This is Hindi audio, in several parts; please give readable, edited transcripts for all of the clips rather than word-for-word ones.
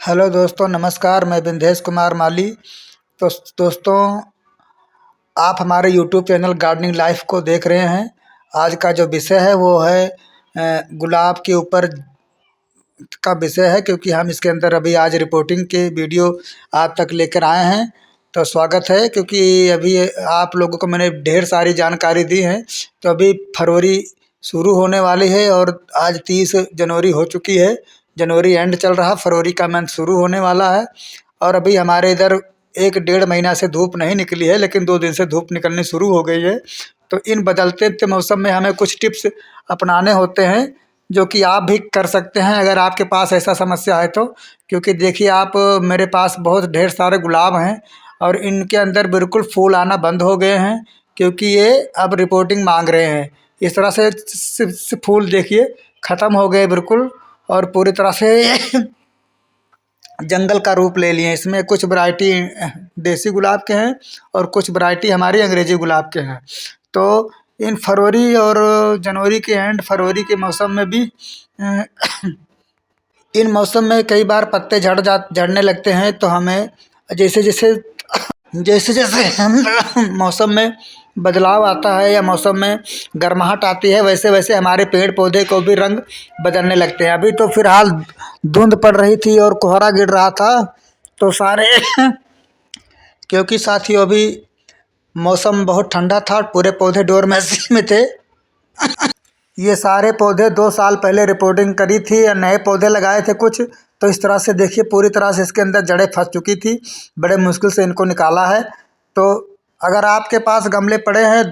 हेलो दोस्तों, नमस्कार। मैं बिंदेश कुमार माली। तो दोस्तों, आप हमारे यूट्यूब चैनल गार्डनिंग लाइफ को देख रहे हैं। आज का जो विषय है वो है गुलाब के ऊपर का विषय है, क्योंकि हम इसके अंदर अभी आज रिपोर्टिंग के वीडियो आप तक लेकर आए हैं। तो स्वागत है, क्योंकि अभी आप लोगों को मैंने ढेर सारी जानकारी दी है। तो अभी फरवरी शुरू होने वाली है और आज 30 जनवरी हो चुकी है। जनवरी एंड चल रहा, फरवरी का मंथ शुरू होने वाला है। और अभी हमारे इधर 1 डेढ़ महीना से धूप नहीं निकली है, लेकिन 2 दिन से धूप निकलनी शुरू हो गई है। तो इन बदलते मौसम में हमें कुछ टिप्स अपनाने होते हैं, जो कि आप भी कर सकते हैं अगर आपके पास ऐसा समस्या है तो। क्योंकि देखिए, आप मेरे पास बहुत ढेर सारे गुलाब हैं और इनके अंदर बिल्कुल फूल आना बंद हो गए हैं, क्योंकि ये अब रिपोर्टिंग मांग रहे हैं। इस तरह से फूल देखिए ख़त्म हो गए बिल्कुल, और पूरी तरह से जंगल का रूप ले लिए। इसमें कुछ वैरायटी देसी गुलाब के हैं और कुछ वैरायटी हमारी अंग्रेजी गुलाब के हैं। तो इन फरवरी और जनवरी के एंड फरवरी के मौसम में भी अ, इन मौसम में कई बार पत्ते झड़ने लगते हैं। तो हमें जैसे जैसे जैसे जैसे हम मौसम में बदलाव आता है या मौसम में गर्माहट आती है, वैसे वैसे हमारे पेड़ पौधे को भी रंग बदलने लगते हैं। अभी तो फिलहाल धुंध पड़ रही थी और कोहरा गिर रहा था, तो सारे क्योंकि साथियों अभी मौसम बहुत ठंडा था और पूरे पौधे डोरमेसी में थे। ये सारे पौधे 2 साल पहले रिपोर्टिंग करी थी या नए पौधे लगाए थे कुछ। तो इस तरह से देखिए पूरी तरह से इसके अंदर जड़ें फंस चुकी थी। बड़े मुश्किल से इनको निकाला है। तो अगर आपके पास गमले पड़े हैं,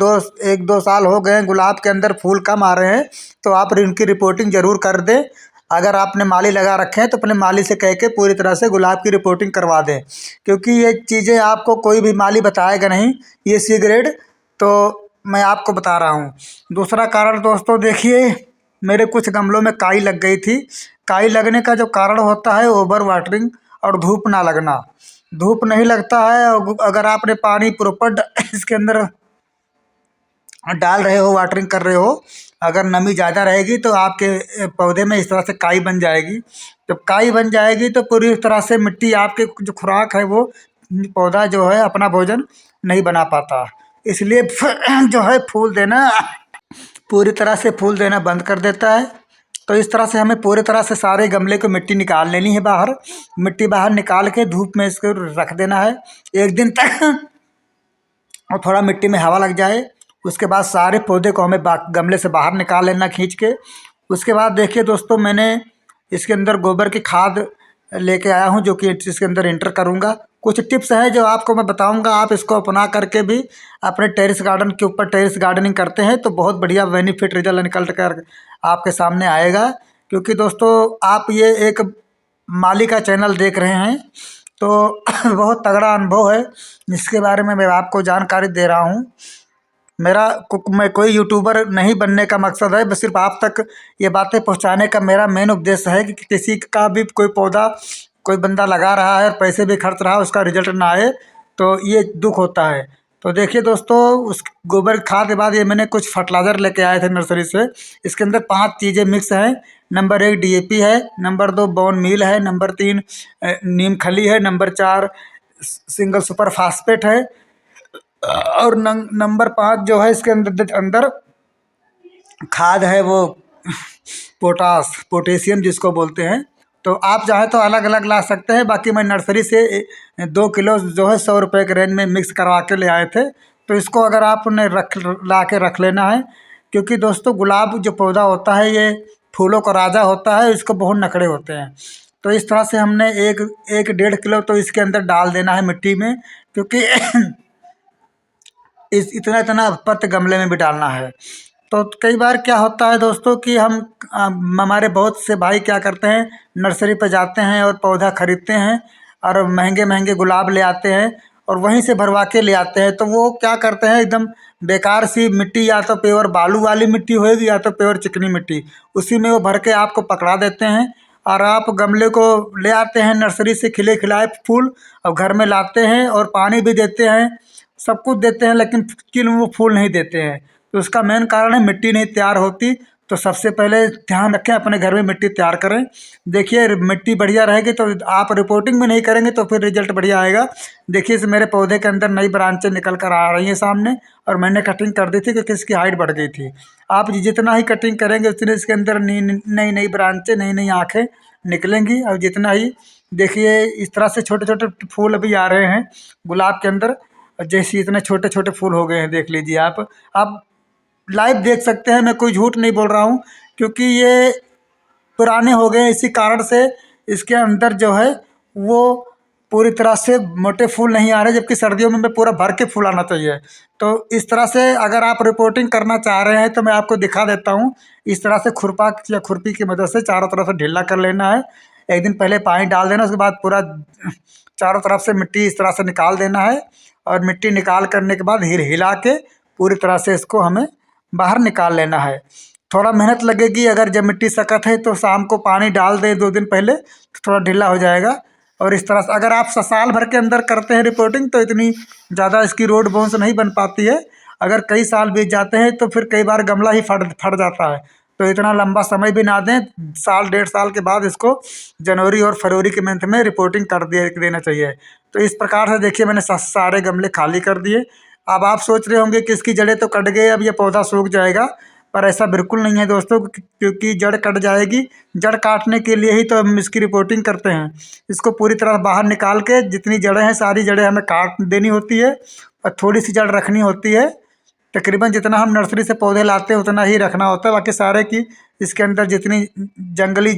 1-2 साल हो गए हैं, गुलाब के अंदर फूल कम आ रहे हैं, तो आप इनकी रिपोर्टिंग ज़रूर कर दें। अगर आपने माली लगा रखे हैं तो अपने माली से कह के पूरी तरह से गुलाब की रिपोर्टिंग करवा दें, क्योंकि ये चीज़ें आपको कोई भी माली बताएगा नहीं, ये सी ग्रेड। तो मैं आपको बता रहा हूँ। दूसरा कारण दोस्तों देखिए, मेरे कुछ गमलों में काई लग गई थी। काई लगने का जो कारण होता है ओवर वाटरिंग और धूप ना लगना। धूप नहीं लगता है, और अगर आपने पानी प्रॉपर इसके अंदर डाल रहे हो, वाटरिंग कर रहे हो, अगर नमी ज़्यादा रहेगी तो आपके पौधे में इस तरह से काई बन जाएगी। जब काई बन जाएगी तो पूरी तरह से मिट्टी आपके जो खुराक है वो पौधा जो है अपना भोजन नहीं बना पाता। इसलिए जो है फूल देना पूरी तरह से फूल देना बंद कर देता है। तो इस तरह से हमें पूरी तरह से सारे गमले को मिट्टी निकाल लेनी है बाहर। मिट्टी बाहर निकाल के धूप में इसको रख देना है 1 दिन तक, और थोड़ा मिट्टी में हवा लग जाए। उसके बाद सारे पौधे को हमें गमले से बाहर निकाल लेना खींच के। उसके बाद देखिए दोस्तों, मैंने इसके अंदर गोबर की खाद लेके आया हूँ, जो कि इसके अंदर इंटर करूँगा। कुछ टिप्स हैं जो आपको मैं बताऊँगा, आप इसको अपना करके भी अपने टेरेस गार्डन के ऊपर टेरेस गार्डनिंग करते हैं तो बहुत बढ़िया बेनिफिट रिजल्ट निकल कर आपके सामने आएगा। क्योंकि दोस्तों, आप ये एक माली का चैनल देख रहे हैं, तो बहुत तगड़ा अनुभव है जिसके बारे में मैं आपको जानकारी दे रहा हूँ। मैं कोई यूट्यूबर नहीं बनने का मकसद है, बस सिर्फ आप तक ये बातें पहुँचाने का मेरा मेन उद्देश्य है कि किसी का भी कोई पौधा कोई बंदा लगा रहा है और पैसे भी खर्च रहा है, उसका रिजल्ट ना आए, तो ये दुख होता है। तो देखिए दोस्तों, उस गोबर खाद के बाद ये मैंने कुछ फर्टिलाइज़र लेके आए थे नर्सरी से। इसके अंदर 5 चीज़ें मिक्स हैं। नंबर 1 डीएपी है, नंबर 2 बोन मील है, नंबर 3 नीम खली है, नंबर 4 सिंगल सुपर फास्फेट है, और नंबर 5 जो है इसके अंदर अंदर खाद है वो पोटेशियम जिसको बोलते हैं। तो आप चाहे तो अलग अलग ला सकते हैं, बाकी मैं नर्सरी से 2 किलो जो है 100 रुपये के रेंज में मिक्स करवा के ले आए थे। तो इसको अगर आपने ला के रख लेना है, क्योंकि दोस्तों गुलाब जो पौधा होता है ये फूलों का राजा होता है, इसको बहुत नखरे होते हैं। तो इस तरह से हमने 1-1.5 किलो तो इसके अंदर डाल देना है मिट्टी में, क्योंकि इस इतना इतना पत्त गमले में भी डालना है। तो कई बार क्या होता है दोस्तों कि हमारे बहुत से भाई क्या करते हैं, नर्सरी पर जाते हैं और पौधा खरीदते हैं और महंगे महंगे गुलाब ले आते हैं और वहीं से भरवा के ले आते हैं। तो वो क्या करते हैं, एकदम बेकार सी मिट्टी, या तो प्योर बालू वाली मिट्टी होएगी या तो प्योर चिकनी मिट्टी, उसी में वो भर के आपको पकड़ा देते हैं। और आप गमले को ले आते हैं नर्सरी से खिले खिलाए फूल, और घर में लाते हैं और पानी भी देते हैं, सब कुछ देते हैं, लेकिन वो फूल नहीं देते हैं। तो उसका मेन कारण है मिट्टी नहीं तैयार होती। तो सबसे पहले ध्यान रखें, अपने घर में मिट्टी तैयार करें। देखिए मिट्टी बढ़िया रहेगी तो आप रिपोर्टिंग भी नहीं करेंगे तो फिर रिजल्ट बढ़िया आएगा। देखिए इस मेरे पौधे के अंदर नई ब्रांचें निकल कर आ रही हैं सामने, और मैंने कटिंग कर दी थी क्योंकि इसकी हाइट बढ़ गई थी। आप जितना ही कटिंग करेंगे उतनी इसके अंदर नई नई ब्रांचें, नई नई आँखें निकलेंगी। और जितना ही देखिए इस तरह से छोटे छोटे फूल अभी आ रहे हैं गुलाब के अंदर, जैसे इतने छोटे छोटे फूल हो गए हैं, देख लीजिए आप लाइव देख सकते हैं। मैं कोई झूठ नहीं बोल रहा हूँ, क्योंकि ये पुराने हो गए हैं, इसी कारण से इसके अंदर जो है वो पूरी तरह से मोटे फूल नहीं आ रहे, जबकि सर्दियों में पूरा भर के फूल आना चाहिए। तो इस तरह से अगर आप रिपोर्टिंग करना चाह रहे हैं तो मैं आपको दिखा देता हूँ। इस तरह से खुरपा या खुरपी की मदद से चारों तरफ से ढीला कर लेना है। एक दिन पहले पानी डाल देना, उसके बाद पूरा चारों तरफ से मिट्टी इस तरह से निकाल देना है। और मिट्टी निकाल करने के बाद हिला के पूरी तरह से इसको हमें बाहर निकाल लेना है। थोड़ा मेहनत लगेगी, अगर जब मिट्टी सख्त है तो शाम को पानी डाल दें 2 दिन पहले तो थोड़ा ढीला हो जाएगा। और इस तरह से अगर आप साल भर के अंदर करते हैं रिपोर्टिंग तो इतनी ज़्यादा इसकी रोड बोन्स नहीं बन पाती है। अगर कई साल बीत जाते हैं तो फिर कई बार गमला ही फट जाता है। तो इतना लंबा समय भी ना दें, साल 1.5 साल के बाद इसको जनवरी और फरवरी के मंथ में रिपोर्टिंग कर देना चाहिए। तो इस प्रकार से देखिए मैंने सारे गमले खाली कर दिए। अब आप सोच रहे होंगे कि इसकी जड़ें तो कट गई, अब ये पौधा सूख जाएगा, पर ऐसा बिल्कुल नहीं है दोस्तों, क्योंकि जड़ कट जाएगी। जड़ काटने के लिए ही तो हम इसकी रिपोर्टिंग करते हैं। इसको पूरी तरह बाहर निकाल के जितनी जड़ें हैं सारी जड़ें हमें काट देनी होती है, और थोड़ी सी जड़ रखनी होती है। तकरीबन जितना हम नर्सरी से पौधे लाते हैं उतना ही रखना होता है, बाकी सारे की इसके अंदर जितनी जंगली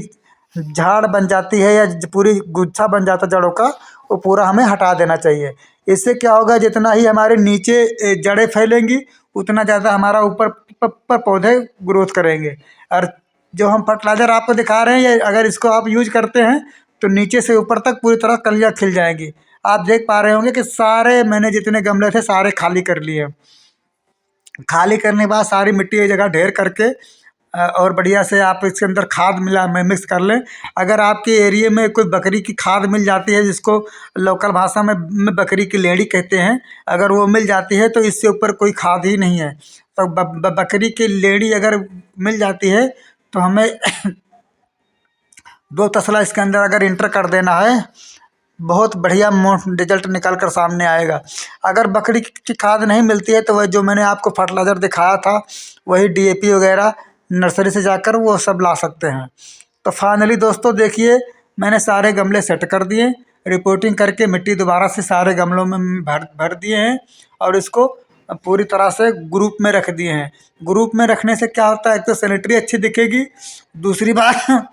झाड़ बन जाती है या पूरी गुच्छा बन जाता है जड़ों का, वो पूरा हमें हटा देना चाहिए। इससे क्या होगा, जितना ही हमारे नीचे जड़ें फैलेंगी उतना ज़्यादा हमारा ऊपर पर पौधे ग्रोथ करेंगे। और जो हम फर्टिलाइज़र आपको दिखा रहे हैं, ये अगर इसको आप यूज करते हैं तो नीचे से ऊपर तक पूरी तरह कलियाँ खिल जाएंगी। आप देख पा रहे होंगे कि सारे मैंने जितने गमले थे सारे खाली कर लिए। खाली करने के बाद सारी मिट्टी एक जगह ढेर करके और बढ़िया से आप इसके अंदर खाद मिक्स कर लें। अगर आपके एरिए में कोई बकरी की खाद मिल जाती है, जिसको लोकल भाषा में बकरी की लेड़ी कहते हैं, अगर वो मिल जाती है तो इससे ऊपर कोई खाद ही नहीं है। तो बकरी की लेड़ी अगर मिल जाती है तो हमें 2 तसला इसके अंदर अगर इंटर कर देना है, बहुत बढ़िया रिजल्ट निकल कर सामने आएगा। अगर बकरी की खाद नहीं मिलती है तो वह जो मैंने आपको फर्टिलाइज़र दिखाया था वही DAP वगैरह नर्सरी से जाकर वो सब ला सकते हैं। तो फाइनली दोस्तों देखिए मैंने सारे गमले सेट कर दिए, रिपोर्टिंग करके मिट्टी दोबारा से सारे गमलों में भर दिए हैं, और इसको पूरी तरह से ग्रुप में रख दिए हैं। ग्रुप में रखने से क्या होता है, एक तो सैनिटरी अच्छी दिखेगी, दूसरी बात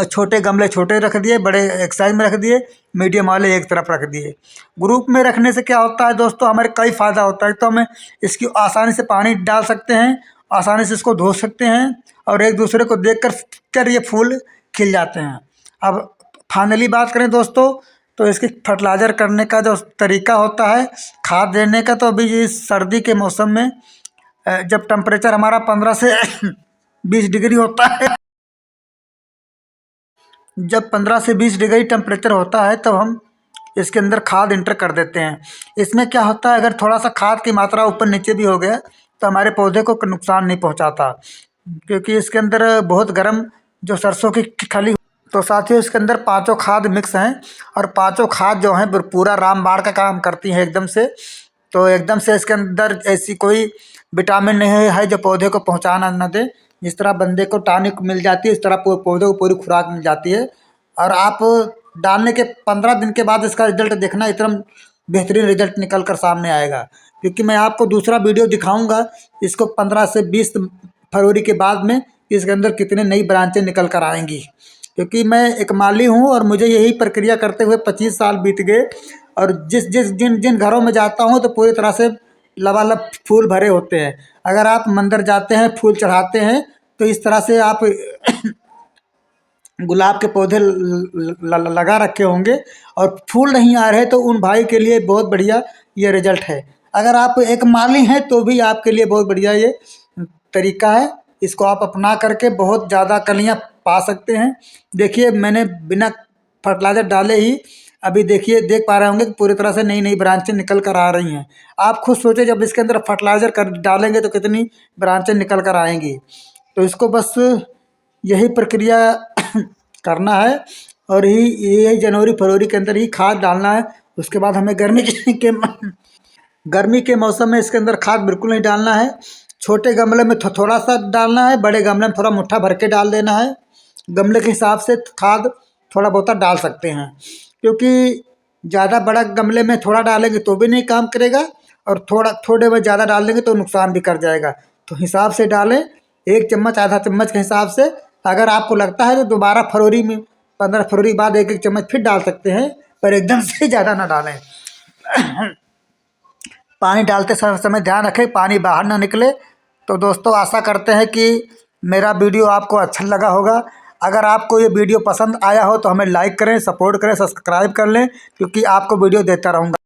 छोटे गमले छोटे रख दिए, बड़े एक साइज में रख दिए, मीडियम वाले एक तरफ रख दिए। ग्रुप में रखने से क्या होता है दोस्तों, हमारे कई फ़ायदा होता है। तो हमें इसकी आसानी से पानी डाल सकते हैं, आसानी से इसको धो सकते हैं, और एक दूसरे को देख कर ये फूल खिल जाते हैं। अब फाइनली बात करें दोस्तों, तो इसकी फर्टिलाइज़र करने का जो तरीका होता है, खाद देने का, तो अभी इस सर्दी के मौसम में जब टेम्परेचर हमारा 15 से 20 डिग्री होता है, जब 15 से 20 डिग्री टेम्परेचर होता है तब हम इसके अंदर खाद इंटर कर देते हैं। इसमें क्या होता है, अगर थोड़ा सा खाद की मात्रा ऊपर नीचे भी हो गया तो हमारे पौधे को नुकसान नहीं पहुंचाता, क्योंकि इसके अंदर बहुत गर्म जो सरसों की खली। तो साथियों इसके अंदर पांचों खाद मिक्स हैं, और पांचों खाद जो हैं पूरा रामबाण का काम करती हैं एकदम से। तो एकदम से इसके अंदर ऐसी कोई विटामिन नहीं है जो पौधे को पहुंचाना न दे। जिस तरह बंदे को टॉनिक मिल जाती है, इस तरह पौधे को पूरी खुराक मिल जाती है। और आप डालने के 15 दिन के बाद इसका रिजल्ट देखना, इतना बेहतरीन रिजल्ट निकल कर सामने आएगा। क्योंकि मैं आपको दूसरा वीडियो दिखाऊंगा इसको 15 से 20 फरवरी के बाद में इसके अंदर कितने नई ब्रांचें निकल कर आएंगी। क्योंकि मैं एक माली हूँ और मुझे यही प्रक्रिया करते हुए 25 साल बीत गए, और जिन जिन घरों में जाता हूँ तो पूरी तरह से लबालब फूल भरे होते हैं। अगर आप मंदिर जाते हैं, फूल चढ़ाते हैं, तो इस तरह से आप गुलाब के पौधे लगा रखे होंगे और फूल नहीं आ रहे, तो उन भाई के लिए बहुत बढ़िया ये रिजल्ट है। अगर आप एक माली हैं तो भी आपके लिए बहुत बढ़िया ये तरीका है। इसको आप अपना करके बहुत ज़्यादा कलियाँ पा सकते हैं। देखिए मैंने बिना फर्टिलाइज़र डाले ही अभी देखिए, देख पा रहे होंगे कि पूरी तरह से नई नई ब्रांचें निकल कर आ रही हैं। आप खुद सोचें, जब इसके अंदर फर्टिलाइज़र कर डालेंगे तो कितनी ब्रांचें निकल कर आएंगी। तो इसको बस यही प्रक्रिया करना है, और यही जनवरी फरवरी के अंदर ही खाद डालना है। उसके बाद हमें गर्मी के मौसम में इसके अंदर खाद बिल्कुल नहीं डालना है। छोटे गमले में थोड़ा सा डालना है, बड़े गमले में थोड़ा मुट्ठा भर के डाल देना है। गमले के हिसाब से खाद थोड़ा बहुत डाल सकते हैं, क्योंकि ज़्यादा बड़ा गमले में थोड़ा डालेंगे तो भी नहीं काम करेगा, और थोड़े में ज़्यादा डाल देंगे तो नुकसान भी कर जाएगा। तो हिसाब से डालें, 1 चम्मच आधा चम्मच के हिसाब से। अगर आपको लगता है तो दोबारा फरवरी में, 15 फरवरी बाद 1 1 चम्मच फिर डाल सकते हैं, पर एकदम से ज़्यादा ना डालें। पानी डालते समय ध्यान रखें पानी बाहर ना निकले। तो दोस्तों, आशा करते हैं कि मेरा वीडियो आपको अच्छा लगा होगा। अगर आपको ये वीडियो पसंद आया हो तो हमें लाइक करें, सपोर्ट करें, सब्सक्राइब कर लें, क्योंकि आपको वीडियो देता रहूँगा।